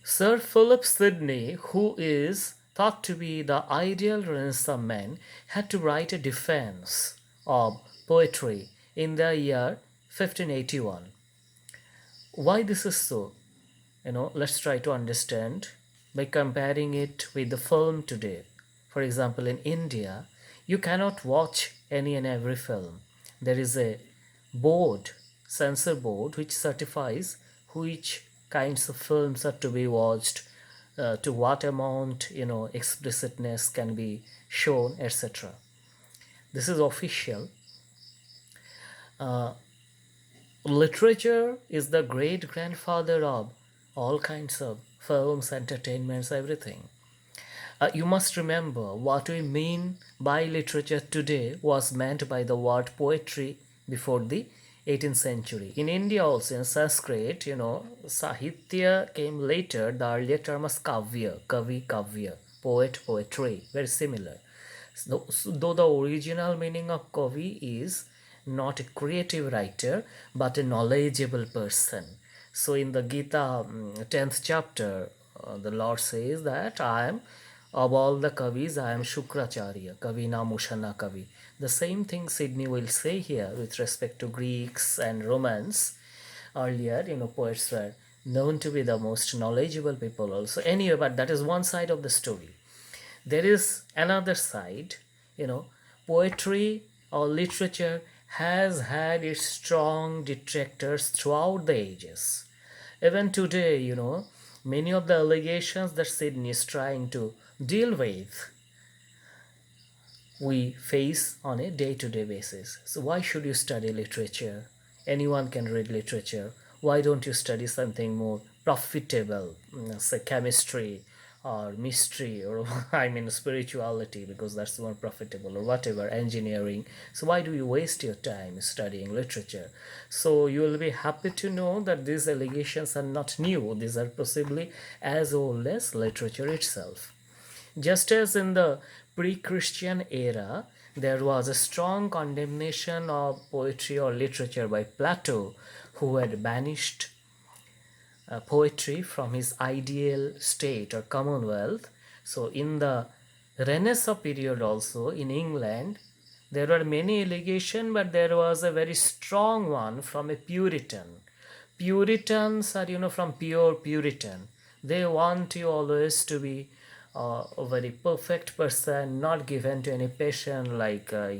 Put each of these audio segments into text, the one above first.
Sir Philip Sidney, who is thought to be the ideal Renaissance man, had to write a defense of poetry in the year 1581. Why this is so? Let's try to understand by comparing it with the film today. For example, in India, you cannot watch any and every film. There is a board, censor board, which certifies which kinds of films are to be watched, to what amount, explicitness can be shown, etc. This is official. Literature is the great grandfather of all kinds of films, entertainments, everything. You must remember what we mean by literature today was meant by the word poetry before the 18th century. In India also, in Sanskrit, Sahitya came later. The earlier term was kavya, kavi, kavya, poet, poetry, very similar. Though the original meaning of kavi is not a creative writer but a knowledgeable person. So in the Gita 10th chapter, the Lord says that I am, of all the kavis, I am Shukracharya, Kavina Mushana Kavi. The same thing Sidney will say here with respect to Greeks and Romans. Earlier, poets were known to be the most knowledgeable people also. Anyway, but that is one side of the story. There is another side, you know, poetry or literature has had its strong detractors throughout the ages. Even today, many of the allegations that Sydney is trying to deal with, we face on a day-to-day basis. So why should you study literature? Anyone can read literature. Why don't you study something more profitable, say chemistry or mystery, or I mean spirituality, because that's more profitable, or whatever, engineering. So why do you waste your time studying literature? So you will be happy to know that these allegations are not new. These are possibly as old as literature itself. Just as in the pre-Christian era, there was a strong condemnation of poetry or literature by Plato, who had banished poetry from his ideal state or commonwealth. So in the Renaissance period also in England, there were many allegations, but there was a very strong one from a Puritan. Puritans are, from pure Puritan. They want you always to be a very perfect person, not given to any passion, like, a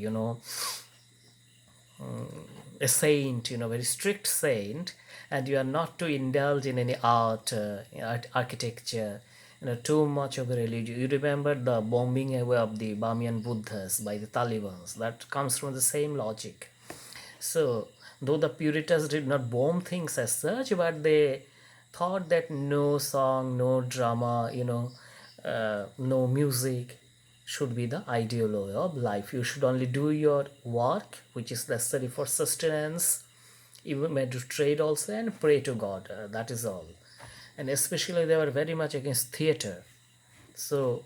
saint, very strict saint, and you are not to indulge in any architecture, too much of the religion. You remember the bombing away of the Bamiyan Buddhas by the Taliban. That comes from the same logic. So, though the Puritans did not bomb things as such, but they thought that no song, no drama, no music should be the ideal way of life. You should only do your work, which is necessary for sustenance. You may do trade also and pray to God. That is all. And especially they were very much against theater. So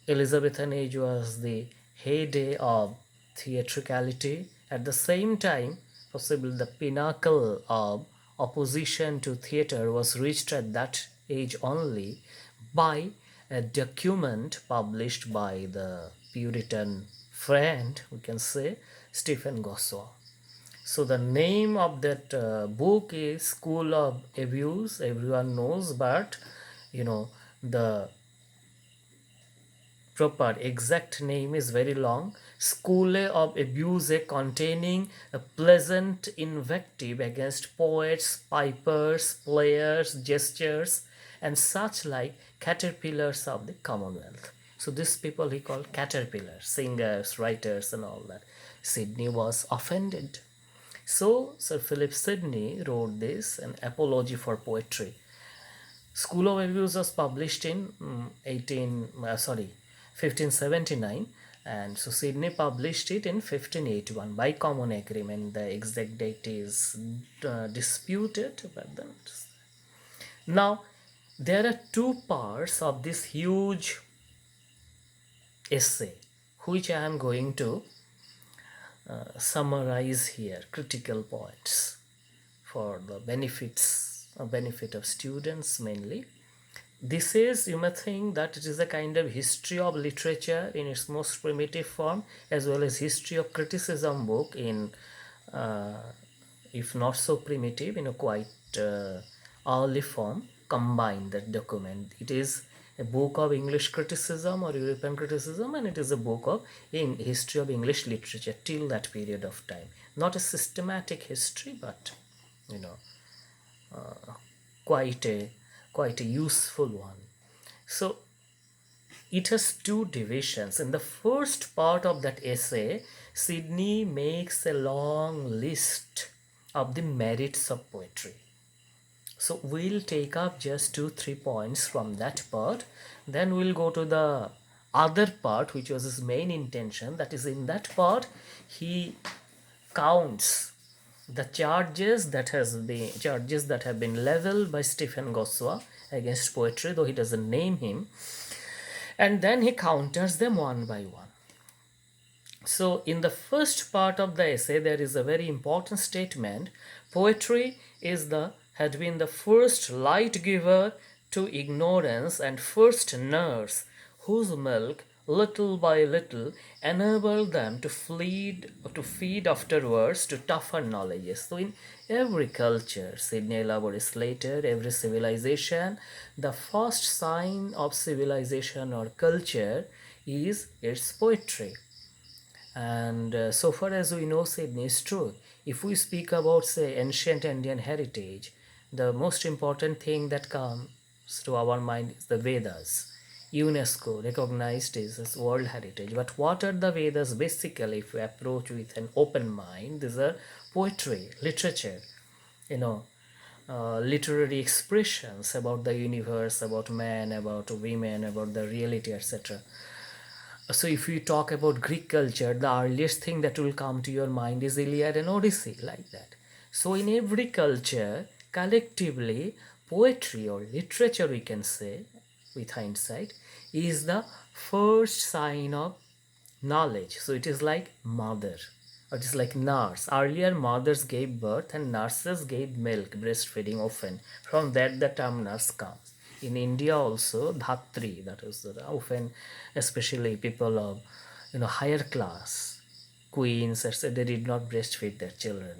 Elizabethan age was the heyday of theatricality. At the same time, possibly the pinnacle of opposition to theater was reached at that age only by a document published by the Puritan friend, we can say, Stephen Gossow. So the name of that book is School of Abuse. Everyone knows, but the proper exact name is very long. School of Abuse, containing a pleasant invective against poets, pipers, players, gestures, and such like caterpillars of the Commonwealth. So these people he called caterpillars, singers, writers, and all that. Sidney was offended. So Sir Philip Sidney wrote this, an apology for poetry. School of Abuse was published in 1579, and so Sidney published it in 1581 by common agreement. The exact date is disputed, but then now there are two parts of this huge essay, which I am going to summarize here, critical points for the benefit of students mainly. This is, you may think that it is a kind of history of literature in its most primitive form, as well as history of criticism book in, uh, if not so primitive, in a quite early form, combined that document. It is a book of English criticism or European criticism, and it is a book of in history of English literature till that period of time. Not a systematic history, but you know, quite a quite a useful one. So it has two divisions. In the first part of that essay, Sidney makes a long list of the merits of poetry. So we'll take up just 2-3 points from that part. Then we'll go to the other part, which was his main intention. That is, in that part, he counts the charges that have been leveled by Stephen Gossuah against poetry, though he doesn't name him, and then he counters them one by one. So in the first part of the essay, there is a very important statement. Poetry had been the first light giver to ignorance and first nurse whose milk, little by little, enabled them to feed afterwards to tougher knowledges. So in every culture, Sidney elaborates later, every civilization, the first sign of civilization or culture is its poetry. And so far as we know, Sydney is true. If we speak about, say, ancient Indian heritage, the most important thing that comes to our mind is the Vedas. UNESCO recognized this as World Heritage. But what are the Vedas basically, if we approach with an open mind? These are poetry, literature, you know, literary expressions about the universe, about man, about women, about the reality, etc. So if you talk about Greek culture, the earliest thing that will come to your mind is Iliad and Odyssey, like that. So in every culture, collectively, poetry or literature, we can say, with hindsight, is the first sign of knowledge. So it is like mother, or it is like nurse. Earlier, mothers gave birth and nurses gave milk, breastfeeding often. From that, the term nurse comes. In India also, dhatri, that is often, especially people of higher class, queens, etc., they did not breastfeed their children.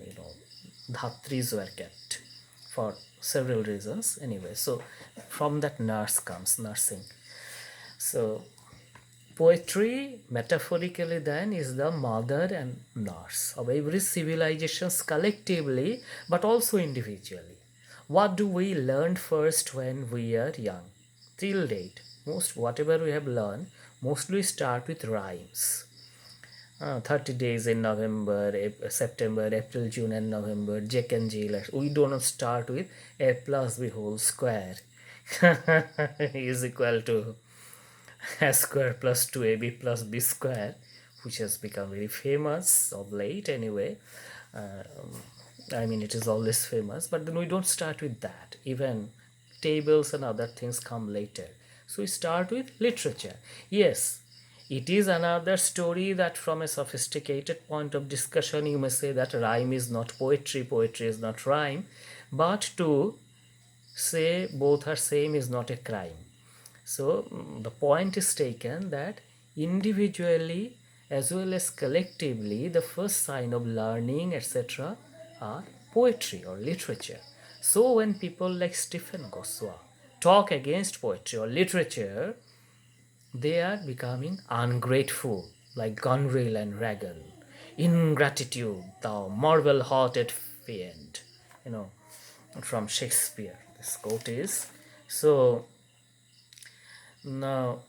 Dhatris were kept for several reasons. Anyway, so from that nurse comes nursing. So poetry, metaphorically then, is the mother and nurse of every civilizations collectively, but also individually. What do we learn first when we are young? Till date, whatever we have learned, mostly start with rhymes. 30 days in November, September, April, June and November, Jack and Jill. We do not start with a plus b whole square is equal to a square plus 2ab plus b square, which has become very famous of late anyway. I mean, it is always famous, but then we don't start with that. Even tables and other things come later. So we start with literature. Yes, it is another story that from a sophisticated point of discussion, you may say that rhyme is not poetry, poetry is not rhyme, but to say both are same is not a crime. So the point is taken that individually as well as collectively, the first sign of learning, etc., are poetry or literature. So when people like Stephen Gossuah talk against poetry or literature, they are becoming ungrateful, like Gonril and Regal. Ingratitude, thou marble-hearted fiend, from Shakespeare. This quote is. So now,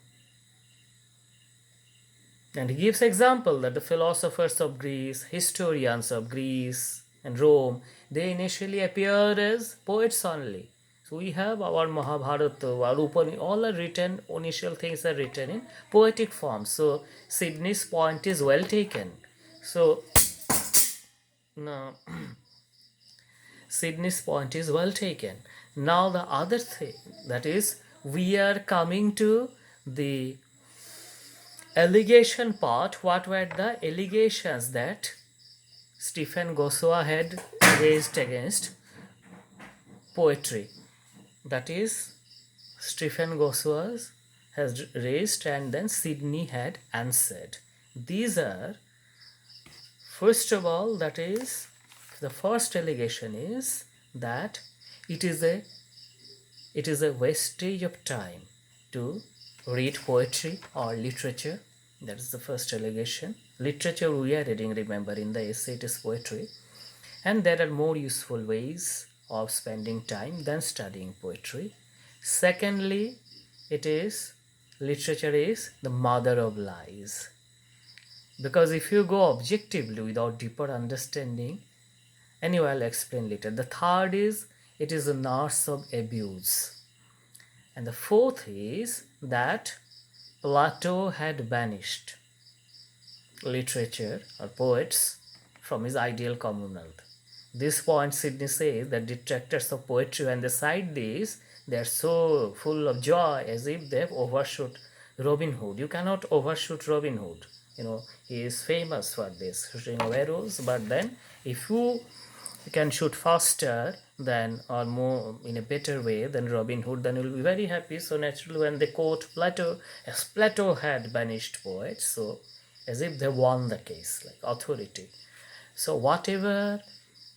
and he gives example that the philosophers of Greece, historians of Greece and Rome, they initially appeared as poets only. So we have our Mahabharata, our Upanishad, all are written, initial things are written in poetic form. So Sidney's point is well taken. So now Sidney's point is well taken. Now the other thing, that is, we are coming to the allegation part. What were the allegations that Stephen Gossuah had raised against poetry? That is, Stephen Goswas has raised, and then Sidney had answered. These are, first of all, that is, the first allegation is that it is a wastage of time to read poetry or literature. That is the first allegation. Literature we are reading, remember, in the essay it is poetry. And there are more useful ways of spending time than studying poetry. Secondly, literature is the mother of lies. Because if you go objectively without deeper understanding, anyway, I'll explain later. The third is, it is a nurse of abuse. And the fourth is that Plato had banished literature or poets from his ideal commonwealth. This point, Sidney says that detractors of poetry, when they cite this, they are so full of joy as if they have overshot Robin Hood. You cannot overshoot Robin Hood. He is famous for this, shooting of arrows, but then if you can shoot faster than, or more in a better way than Robin Hood, then you'll be very happy. So naturally, when they quote Plato, as Plato had banished poets, so as if they won the case, like authority. So whatever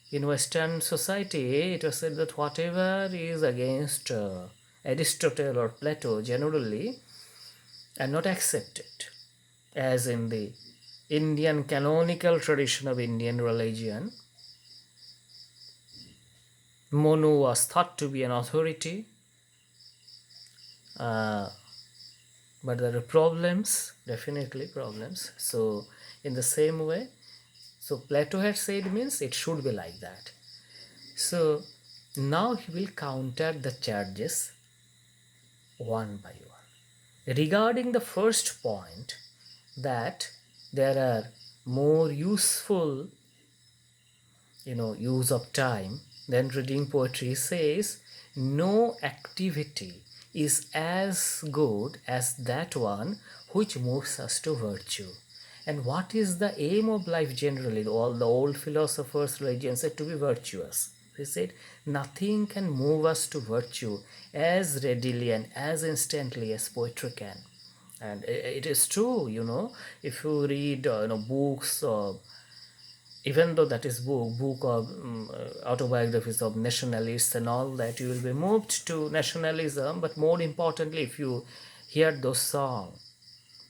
in Western society, it was said that whatever is against Aristotle or Plato generally are not accepted, as in the Indian canonical tradition of Indian religion. Monu was thought to be an authority, but there are problems, definitely problems. So in the same way, so Plato had said means it should be like that. So now he will counter the charges one by one. Regarding the first point, that there are more useful use of time than reading poetry, says no activity is as good as that one which moves us to virtue. And what is the aim of life generally? All the old philosophers, religions said to be virtuous. They said nothing can move us to virtue as readily and as instantly as poetry can. And it is true, if you read books, even though that is book of autobiographies of nationalists and all that, you will be moved to nationalism. But more importantly, if you hear those songs,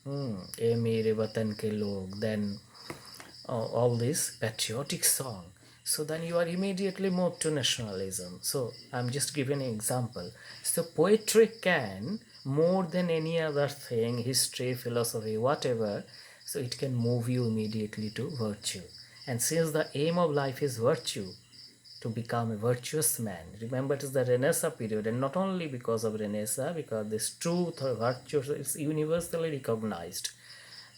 "Ye mere watan ke log," then all this patriotic song, so then you are immediately moved to nationalism. So I'm just giving an example. So poetry can, more than any other thing, history, philosophy, whatever, so it can move you immediately to virtue. And since the aim of life is virtue, to become a virtuous man, remember it is the Renaissance period, and not only because of Renaissance, because this truth or virtue is universally recognized,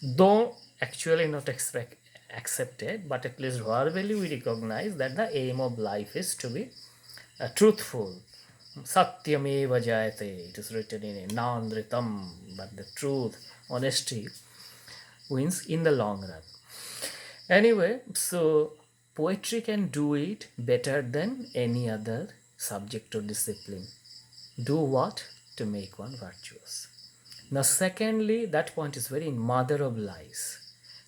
though actually not accepted, but at least verbally we recognize that the aim of life is to be truthful. Satyameva jayate, it is written in a nandritam, but the truth, honesty wins in the long run. Anyway, so poetry can do it better than any other subject or discipline. Do what? To make one virtuous. Now secondly, that point is very mother of lies.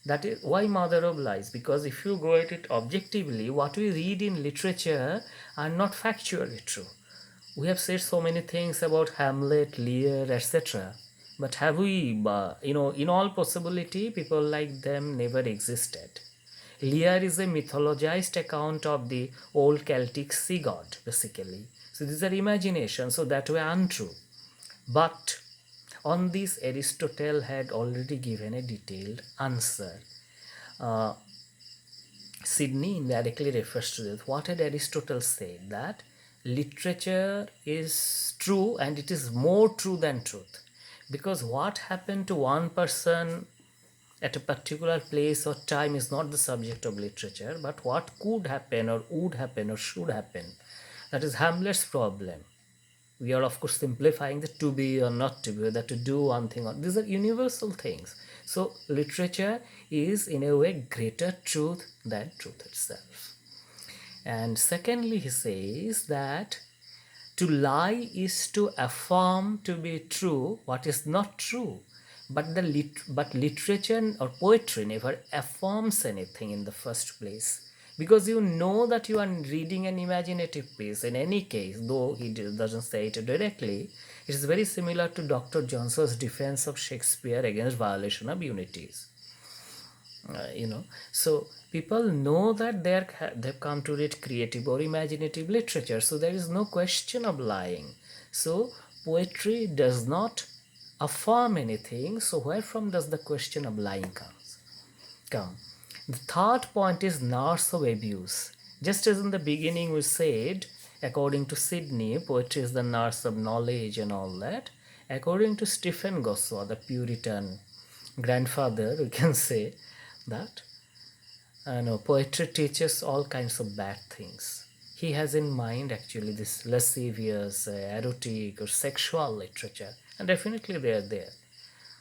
That is why mother of lies, because if you go at it objectively, what we read in literature are not factually true. We have said so many things about Hamlet, Lear, etc. But have we, in all possibility, people like them never existed. Lear is a mythologized account of the old Celtic sea god, basically. So these are imaginations, so that were untrue. But on this, Aristotle had already given a detailed answer. Sidney indirectly refers to this. What had Aristotle said? That literature is true, and it is more true than truth. Because what happened to one person at a particular place or time is not the subject of literature, but what could happen or would happen or should happen. That is Hamlet's problem. We are of course simplifying the to be or not to be, whether to do one thing or these are universal things. So literature is in a way greater truth than truth itself. And secondly, he says that To lie is to affirm to be true what is not true. But but literature or poetry never affirms anything in the first place, because you know that you are reading an imaginative piece. In any case, though he doesn't say it directly, it is very similar to Dr. Johnson's defense of Shakespeare against violation of unities. So people know that they've come to read creative or imaginative literature, so there is no question of lying. So poetry does not affirm anything, so where from does the question of lying come? The third point is nurse of abuse. Just as in the beginning we said, according to Sidney, poetry is the nurse of knowledge and all that. According to Stephen Gossow, the Puritan grandfather, we can say that poetry teaches all kinds of bad things. He has in mind actually this lascivious, erotic or sexual literature, and definitely they are there.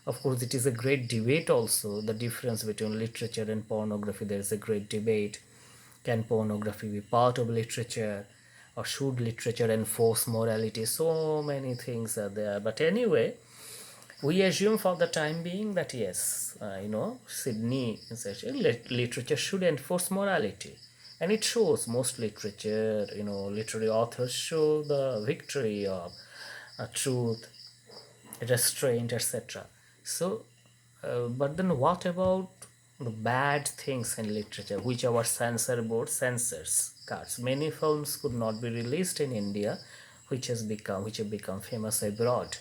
Of course, it is a great debate also, the difference between literature and pornography. There is a great debate. Can pornography be part of literature, or should literature enforce morality? So many things are there. But anyway, we assume for the time being that yes, Sydney says literature should enforce morality. And it shows most literature, literary authors show the victory of truth, restraint, etc. So, but then what about the bad things in literature, which our censor board censors cards? Many films could not be released in India, which have become famous abroad.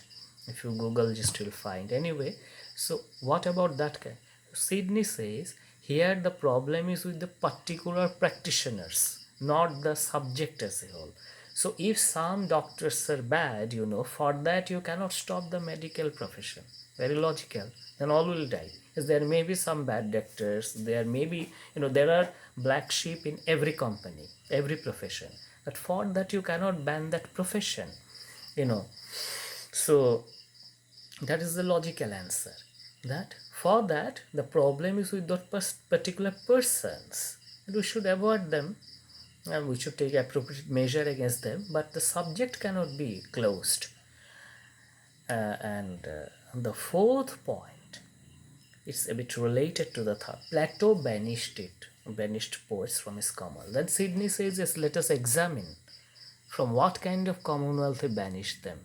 If you Google, just will find. Anyway, so what about that kind? Sidney says here the problem is with the particular practitioners, not the subject as a whole. So if some doctors are bad, for that you cannot stop the medical profession. Very logical. Then all will die. Yes, there may be some bad doctors. There may be, there are black sheep in every company, every profession. But for that you cannot ban that profession. So that is the logical answer. That for that the problem is with those particular persons. And we should avoid them, and we should take appropriate measure against them, but the subject cannot be closed. And the fourth point, it's a bit related to the third. Plato banished poets from his common. Then Sidney says, yes, let us examine from what kind of commonwealth he banished them.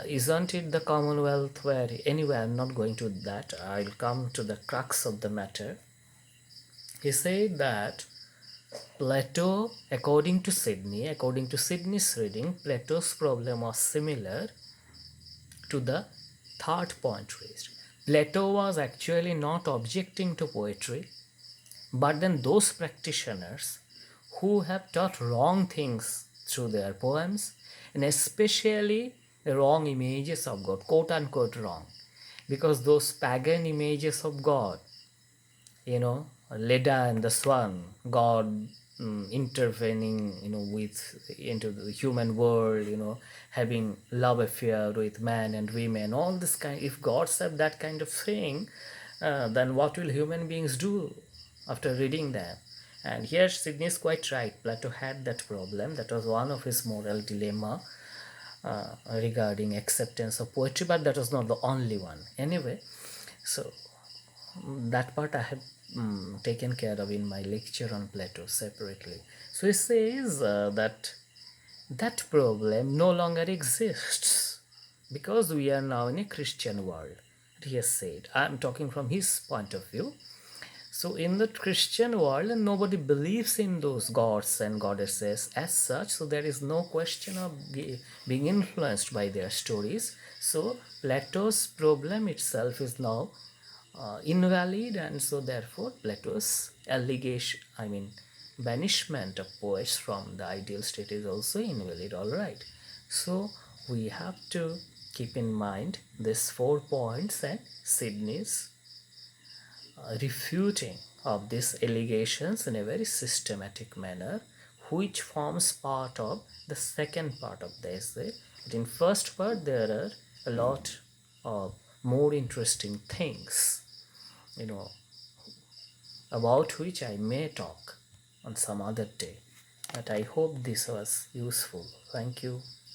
Isn't it the commonwealth where, anyway, I'm not going to that. I'll come to the crux of the matter. He said that Plato, according to Sidney's reading, Plato's problem was similar to the third point raised. Plato was actually not objecting to poetry, but then those practitioners who have taught wrong things through their poems, and especially the wrong images of God, quote unquote wrong, because those pagan images of God, Leda and the Swan, God intervening, into the human world, having love affair with man and women, all this kind. If gods have that kind of thing, then what will human beings do after reading them? And here Sidney is quite right. Plato had that problem. That was one of his moral dilemma regarding acceptance of poetry, but that was not the only one. Anyway, so that part I have taken care of in my lecture on Plato separately. So he says that problem no longer exists because we are now in a Christian world. He has said, I am talking from his point of view. So in the Christian world, nobody believes in those gods and goddesses as such, so there is no question of being influenced by their stories. So Plato's problem itself is now invalid, and so therefore Plato's banishment of poets from the ideal state is also invalid. All right, so we have to keep in mind these 4 points and Sidney's refuting of these allegations in a very systematic manner, which forms part of the second part of the essay. But in first part there are a lot of more interesting things, about which I may talk on some other day. But I hope this was useful. Thank you.